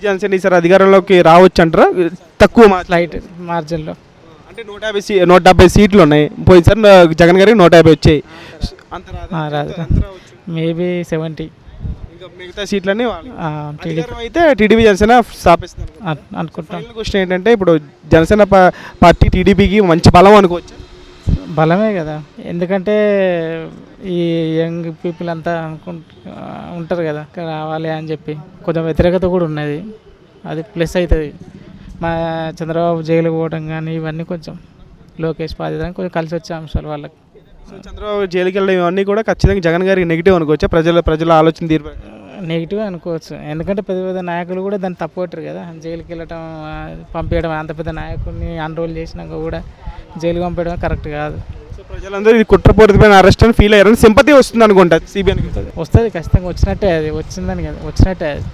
జనసేన ఈసారి అధికారంలోకి రావచ్చు అంటారా? తక్కువ లైట్ మార్జిన్లో అంటే 170 సీట్లు ఉన్నాయి. పోయినసారి జగన్ గారికి 150 వచ్చాయి. అంత రాదు. మేబీ 70 ఇంకా మిగతా సీట్లన్నీ టీడీపీ అయితే టీడీపీ జనసేన స్థాపిస్తారు అనుకుంటాం. క్వశ్చన్ ఏంటంటే ఇప్పుడు జనసేన పార్టీ టీడీపీకి మంచి బలం అనుకోవచ్చు. బలమే కదా, ఎందుకంటే ఈ యంగ్ పీపుల్ అంతా ఉంటారు కదా రావాలి అని చెప్పి కొంచెం వ్యతిరేకత కూడా ఉన్నది. అది ప్లస్ అవుతుంది. మా చంద్రబాబు జైలుకు పోవడం కానీ ఇవన్నీ కొంచెం లోకేష్ బాధ్యత కొంచెం కలిసి వచ్చే అంశాలు వాళ్ళకి. సో చంద్రబాబు జైలుకి వెళ్ళడం ఇవన్నీ కూడా ఖచ్చితంగా జగన్ గారికి నెగిటివ్ అనుకోవచ్చా? ప్రజల ఆలోచన తీరు నెగిటివ్ అనుకోవచ్చు, ఎందుకంటే పెద్ద పెద్ద నాయకులు కూడా దాన్ని తప్పొట్టారు కదా. జైలుకి వెళ్ళటం పంపించడం, అంత పెద్ద నాయకుడిని అన్రోల్ చేసినాక కూడా జైలు పంపించడం కరెక్ట్ కాదు. సో ప్రజలందరూ ఇది కుట్రపూరితమైన అరెస్ట్ అని ఫీల్ అయ్యారని సింపతి వస్తుంది అనుకుంటా. సిబిఐకి వస్తుంది ఖచ్చితంగా, వచ్చినట్టే అది వచ్చిందని కదా, వచ్చినట్టే అది.